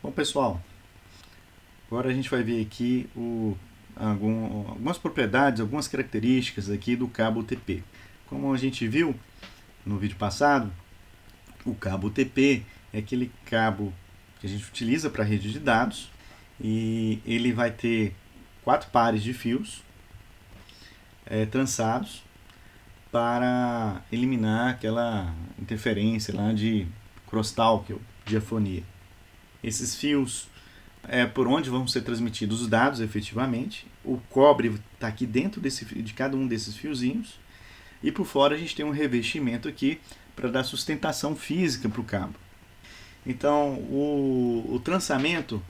Bom, pessoal, agora a gente vai ver aqui algumas propriedades, algumas características aqui do cabo UTP. Como a gente viu no vídeo passado, o cabo UTP é aquele cabo que a gente utiliza para a rede de dados e ele vai ter 4 pares de fios trançados para eliminar aquela interferência lá de crosstalk, ou diafonia. Esses fios é por onde vão ser transmitidos os dados efetivamente. O cobre está aqui dentro de cada um desses fiozinhos. E por fora a gente tem um revestimento aqui para dar sustentação física para o cabo. Então o trançamento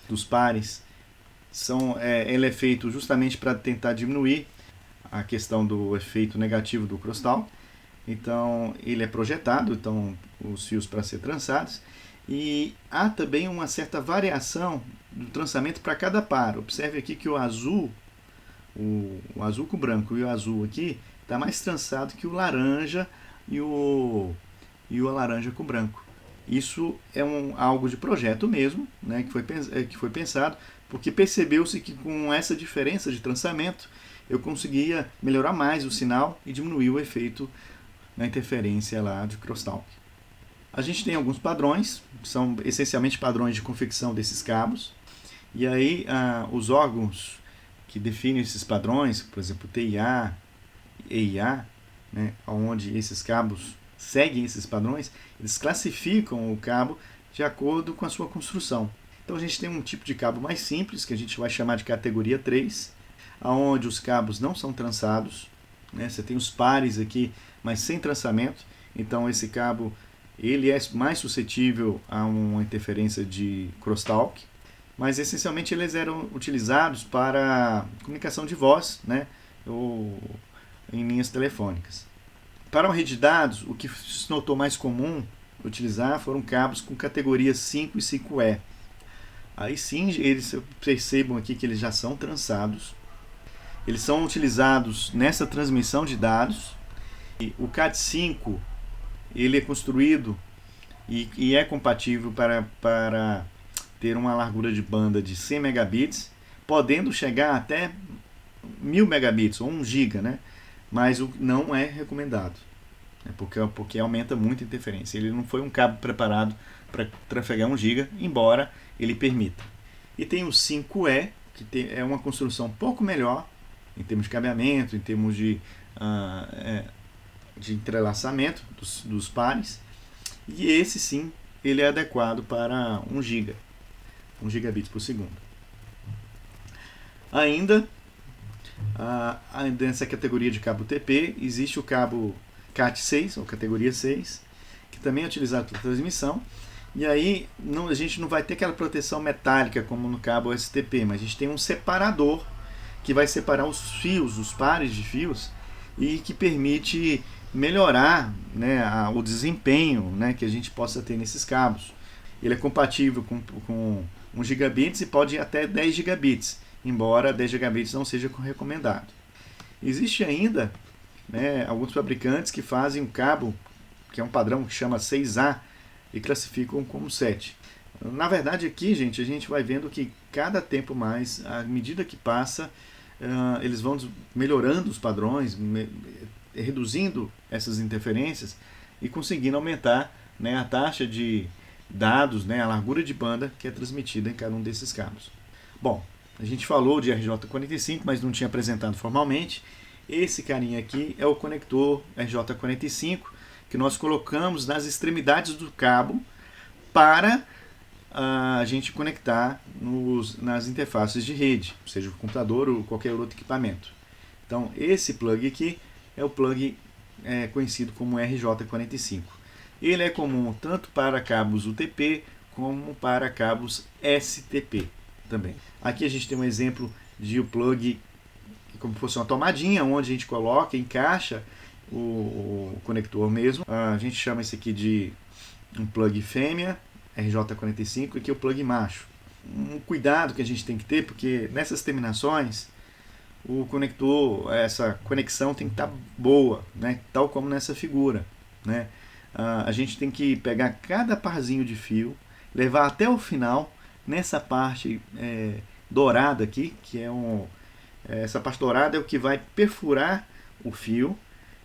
dos pares ele é feito justamente para tentar diminuir a questão do efeito negativo do crosstalk. Então ele é projetado, então os fios para ser trançados. E há também uma certa variação do trançamento para cada par. Observe aqui que o azul com o branco e o azul aqui está mais trançado que o laranja e o laranja com o branco. Isso é algo de projeto mesmo, né, que foi pensado, porque percebeu-se que com essa diferença de trançamento eu conseguia melhorar mais o sinal e diminuir o efeito na interferência lá de crosstalk. A gente tem alguns padrões, são essencialmente padrões de confecção desses cabos. E aí os órgãos que definem esses padrões, por exemplo, TIA, EIA, né, onde esses cabos seguem esses padrões, eles classificam o cabo de acordo com a sua construção. Então a gente tem um tipo de cabo mais simples, que a gente vai chamar de categoria 3, onde os cabos não são trançados, né, você tem os pares aqui, mas sem trançamento. Então esse cabo ele é mais suscetível a uma interferência de crosstalk, mas essencialmente eles eram utilizados para comunicação de voz, né, ou em linhas telefônicas. Para uma rede de dados, o que se notou mais comum utilizar foram cabos com categorias 5 e 5E. Aí sim, eles percebam aqui que eles já são trançados. Eles são utilizados nessa transmissão de dados. E o CAT5 ele é construído e é compatível para ter uma largura de banda de 100 megabits, podendo chegar até 1000 megabits ou 1 giga, né? Mas não é recomendado, né? Porque aumenta muito a interferência. Ele não foi um cabo preparado para trafegar 1 giga, embora ele permita. E tem o 5E, que é uma construção um pouco melhor em termos de cabeamento, em termos de entrelaçamento dos pares, e esse sim ele é adequado para 1 gigabits por segundo. Ainda nessa categoria de cabo UTP existe o cabo CAT6, ou categoria 6, que também é utilizado para transmissão. E aí a gente não vai ter aquela proteção metálica como no cabo STP, mas a gente tem um separador que vai separar os fios, os pares de fios, e que permite melhorar, né, o desempenho, né, que a gente possa ter nesses cabos. Ele é compatível com 1 gigabits e pode ir até 10 gigabits, embora 10 gigabits não seja recomendado. Existe ainda, né, alguns fabricantes que fazem um cabo, que é um padrão que chama 6A, e classificam como 7. Na verdade aqui, gente, a gente vai vendo que cada tempo mais, à medida que passa, eles vão melhorando os padrões, reduzindo essas interferências e conseguindo aumentar, né, a taxa de dados, né, a largura de banda que é transmitida em cada um desses cabos. Bom, a gente falou de RJ45, mas não tinha apresentado formalmente. Esse carinha aqui é o conector RJ45 que nós colocamos nas extremidades do cabo para a gente conectar nas interfaces de rede, seja o computador ou qualquer outro equipamento. Então esse plug aqui é o plug conhecido como RJ45. Ele é comum tanto para cabos UTP como para cabos STP também. Aqui a gente tem um exemplo de um plug como se fosse uma tomadinha, onde a gente coloca, encaixa o conector mesmo. A gente chama esse aqui de um plug fêmea, RJ45, e aqui é o plug macho. Um cuidado que a gente tem que ter, porque nessas terminações o conector, essa conexão tem que estar boa, né? Tal como nessa figura, né? A gente tem que pegar cada parzinho de fio, levar até o final nessa parte dourada aqui, que essa parte dourada é o que vai perfurar o fio,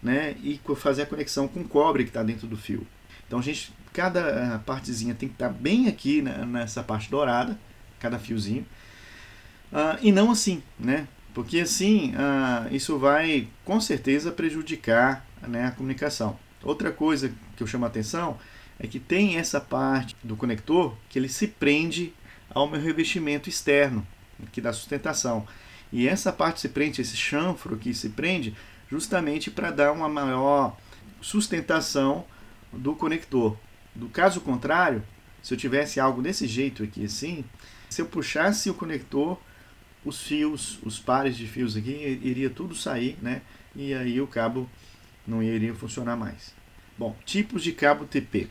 né, e fazer a conexão com o cobre que está dentro do fio. Então cada partezinha tem que estar bem aqui nessa parte dourada, cada fiozinho, e não assim, né? Porque assim isso vai com certeza prejudicar, né, a comunicação. Outra coisa que eu chamo a atenção é que tem essa parte do conector que ele se prende ao meu revestimento externo, que dá sustentação. E essa parte se prende, esse chanfro aqui se prende justamente para dar uma maior sustentação do conector. Do caso contrário, se eu tivesse algo desse jeito aqui assim, se eu puxasse o conector, os fios, os pares de fios aqui, iria tudo sair, né? E aí o cabo não iria funcionar mais. Bom, tipos de cabo TP.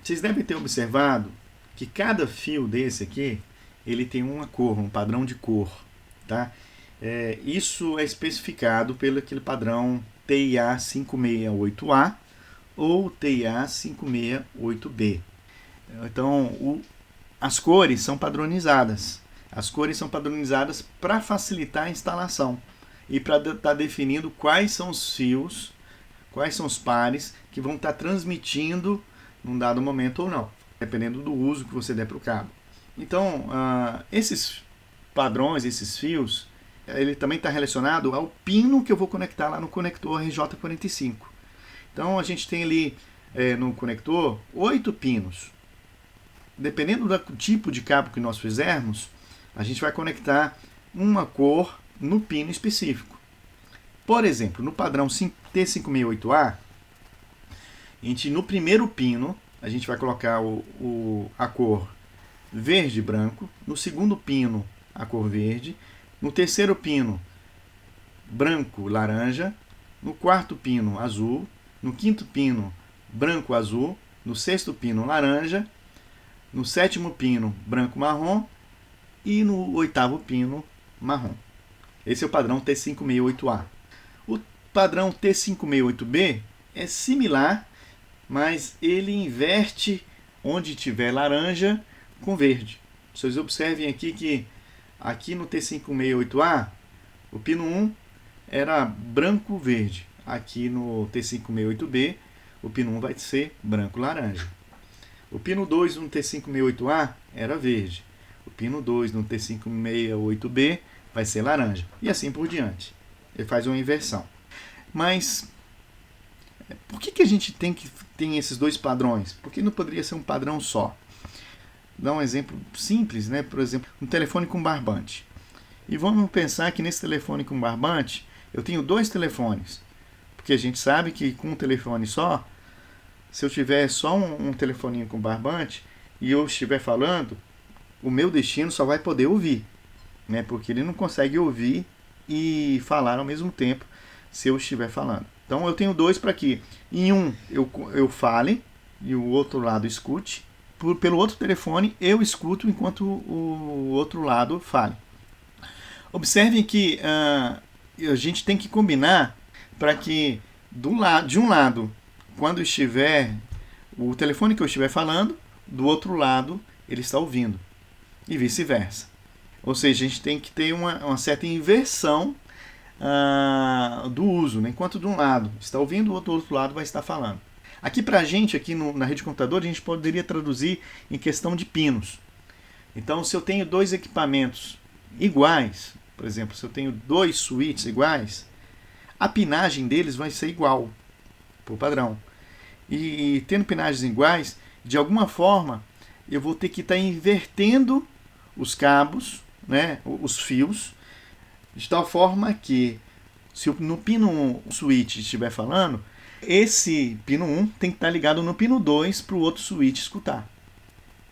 Vocês devem ter observado que cada fio desse aqui, ele tem uma cor, um padrão de cor, tá? Isso é especificado pelo aquele padrão TIA 568A ou TIA 568B. Então, as cores são padronizadas. As cores são padronizadas para facilitar a instalação e para estar definindo quais são os fios, quais são os pares que vão estar transmitindo num dado momento ou não, dependendo do uso que você der para o cabo. Então, esses padrões, esses fios, ele também está relacionado ao pino que eu vou conectar lá no conector RJ45. Então, a gente tem ali no conector 8 pinos. Dependendo do tipo de cabo que nós fizermos, a gente vai conectar uma cor no pino específico. Por exemplo, no padrão T568A, no primeiro pino, a gente vai colocar a cor verde e branco. No segundo pino, a cor verde. No terceiro pino, branco, laranja. No quarto pino, azul. No quinto pino, branco, azul. No sexto pino, laranja. No sétimo pino, branco, marrom. E no oitavo pino, marrom. Esse é o padrão T568A. O padrão T568B é similar, mas ele inverte onde tiver laranja com verde. Vocês observem aqui que aqui no T568A, o pino 1 era branco-verde. Aqui no T568B, o pino 1 vai ser branco-laranja. O pino 2 no T568A era verde. O pino 2 no T568B vai ser laranja. E assim por diante. Ele faz uma inversão. Mas por que a gente tem esses dois padrões? Por que não poderia ser um padrão só? Vou dar um exemplo simples, né? Por exemplo, um telefone com barbante. E vamos pensar que nesse telefone com barbante, eu tenho dois telefones. Porque a gente sabe que com um telefone só, se eu tiver só um telefoninho com barbante e eu estiver falando, o meu destino só vai poder ouvir, né? Porque ele não consegue ouvir e falar ao mesmo tempo se eu estiver falando. Então eu tenho dois para que em um eu fale e o outro lado escute. Pelo outro telefone eu escuto enquanto o outro lado fale. Observem que a gente tem que combinar para que de um lado, quando estiver o telefone que eu estiver falando, do outro lado ele está ouvindo. E vice-versa. Ou seja, a gente tem que ter uma certa inversão do uso, né? Enquanto de um lado está ouvindo, o outro lado vai estar falando. Aqui para a gente, aqui na rede computador, a gente poderia traduzir em questão de pinos. Então, se eu tenho dois equipamentos iguais, por exemplo, se eu tenho dois switches iguais, a pinagem deles vai ser igual, por padrão. E tendo pinagens iguais, de alguma forma, eu vou ter que estar invertendo os cabos, né, os fios, de tal forma que, se no pino 1 o switch estiver falando, esse pino 1 tem que estar ligado no pino 2 para o outro switch escutar.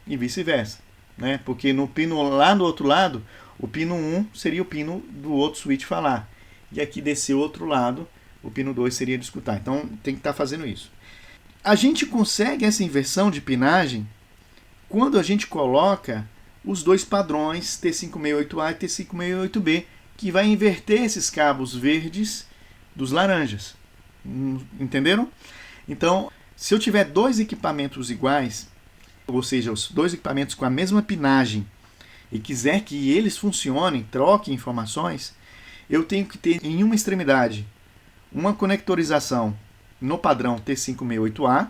E vice-versa, né? Porque no pino lá do outro lado, o pino 1 seria o pino do outro switch falar. E aqui desse outro lado, o pino 2 seria de escutar. Então tem que estar fazendo isso. A gente consegue essa inversão de pinagem quando a gente coloca os dois padrões T568A e T568B, que vai inverter esses cabos verdes dos laranjas. Entenderam? Então, se eu tiver dois equipamentos iguais, ou seja, os dois equipamentos com a mesma pinagem e quiser que eles funcionem, troquem informações, eu tenho que ter em uma extremidade uma conectorização no padrão T568A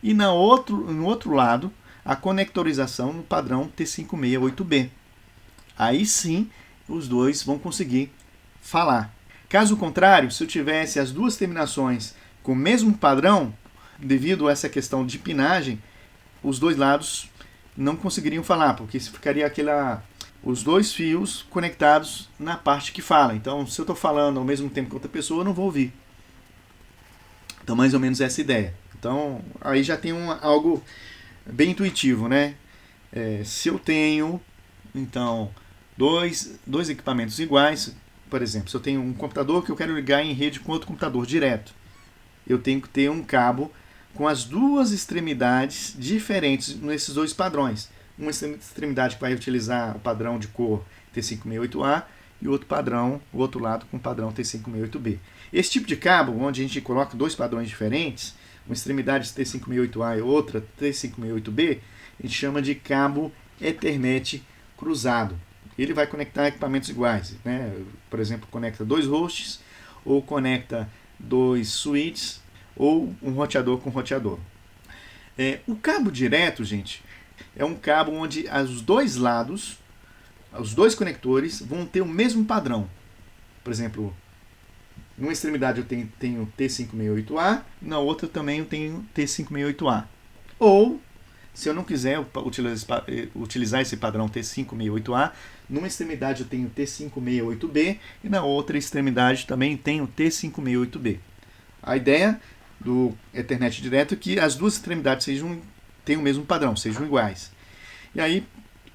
e no outro lado a conectorização no padrão T568B. Aí sim os dois vão conseguir falar. Caso contrário, se eu tivesse as duas terminações com o mesmo padrão, devido a essa questão de pinagem, os dois lados não conseguiriam falar, porque ficaria os dois fios conectados na parte que fala. Então, se eu estou falando ao mesmo tempo que outra pessoa, eu não vou ouvir. Então, mais ou menos essa ideia. Então, aí já tem algo bem intuitivo, né? Se eu tenho, então, dois equipamentos iguais, por exemplo, se eu tenho um computador que eu quero ligar em rede com outro computador direto, eu tenho que ter um cabo com as duas extremidades diferentes nesses dois padrões. Uma extremidade que vai utilizar o padrão de cor T568A e o outro lado com o padrão T568B. Esse tipo de cabo, onde a gente coloca dois padrões diferentes, uma extremidade T568A e outra T568B, a gente chama de cabo Ethernet cruzado. Ele vai conectar equipamentos iguais, né? Por exemplo, conecta dois hosts, ou conecta dois switches, ou um roteador com roteador. O cabo direto, gente, é um cabo onde os dois lados, os dois conectores, vão ter o mesmo padrão. Por exemplo, numa extremidade eu tenho T568A, na outra também eu tenho T568A. Ou, se eu não quiser utilizar esse padrão T568A, numa extremidade eu tenho T568B e na outra extremidade também tenho T568B. A ideia do Ethernet direto é que as duas extremidades tenham o mesmo padrão, sejam iguais. E aí,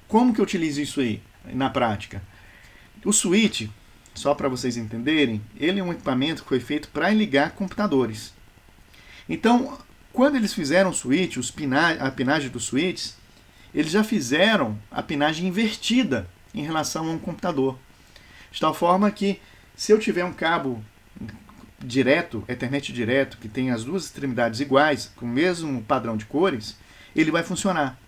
como que eu utilizo isso aí na prática? O switch, só para vocês entenderem, ele é um equipamento que foi feito para ligar computadores. Então, quando eles fizeram o switch, a pinagem dos switches, eles já fizeram a pinagem invertida em relação a um computador. De tal forma que, se eu tiver um cabo direto, Ethernet direto, que tem as duas extremidades iguais, com o mesmo padrão de cores, ele vai funcionar.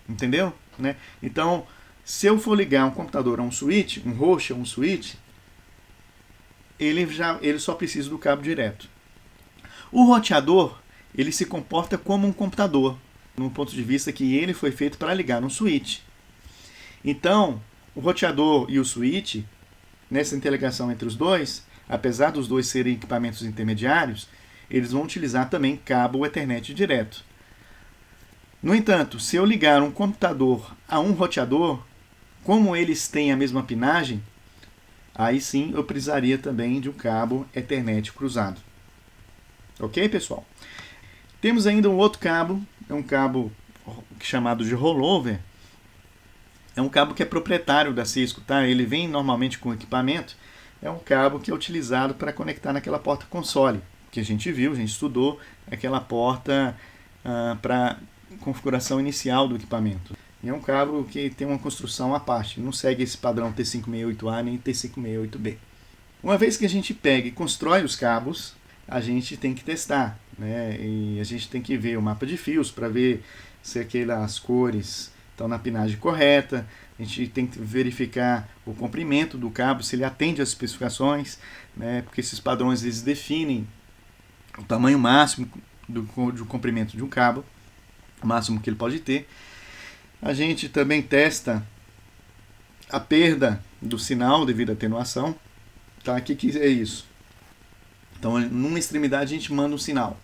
Entendeu? Né? Então, se eu for ligar um computador a um switch, um host a um switch, ele só precisa do cabo direto. O roteador, ele se comporta como um computador, no ponto de vista que ele foi feito para ligar no switch. Então, o roteador e o switch, nessa interligação entre os dois, apesar dos dois serem equipamentos intermediários, eles vão utilizar também cabo Ethernet direto. No entanto, se eu ligar um computador a um roteador, como eles têm a mesma pinagem, aí sim eu precisaria também de um cabo Ethernet cruzado. Ok, pessoal? Temos ainda um outro cabo, é um cabo chamado de rollover. É um cabo que é proprietário da Cisco, tá? Ele vem normalmente com equipamento. É um cabo que é utilizado para conectar naquela porta console, que a gente viu, a gente estudou, aquela porta para configuração inicial do equipamento. E é um cabo que tem uma construção à parte, não segue esse padrão T568A nem T568B. Uma vez que a gente pega e constrói os cabos, a gente tem que testar, né? E a gente tem que ver o mapa de fios para ver se aquelas cores estão na pinagem correta. A gente tem que verificar o comprimento do cabo, se ele atende às especificações, né? Porque esses padrões eles definem o tamanho máximo do comprimento de um cabo, o máximo que ele pode ter. A gente também testa a perda do sinal devido à atenuação. Tá? O que é isso? Então, numa extremidade a gente manda um sinal.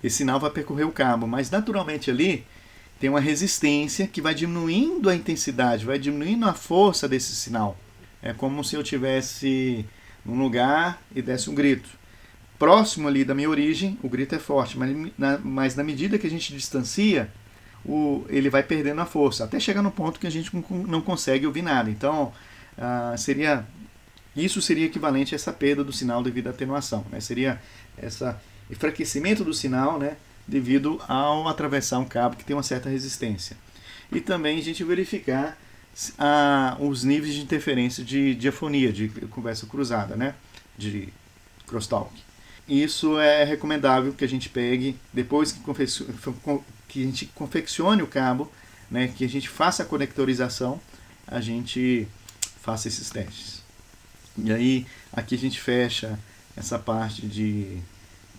Esse sinal vai percorrer o cabo, mas naturalmente ali tem uma resistência que vai diminuindo a intensidade, vai diminuindo a força desse sinal. É como se eu estivesse num lugar e desse um grito. Próximo ali da minha origem, o grito é forte, mas na medida que a gente distancia, ele vai perdendo a força, até chegar no ponto que a gente não consegue ouvir nada. Então, isso seria equivalente a essa perda do sinal devido à atenuação. Né? Seria esse enfraquecimento do sinal, né, devido ao atravessar um cabo que tem uma certa resistência. E também a gente verificar os níveis de interferência de diafonia, de conversa cruzada, né, de crosstalk. Isso é recomendável que a gente pegue, depois que a gente confeccione o cabo, né, que a gente faça a conectorização, a gente faça esses testes. E aí, aqui a gente fecha essa parte de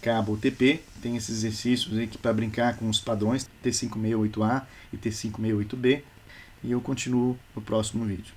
cabo UTP, tem esses exercícios aí para brincar com os padrões T568A e T568B, e eu continuo no próximo vídeo.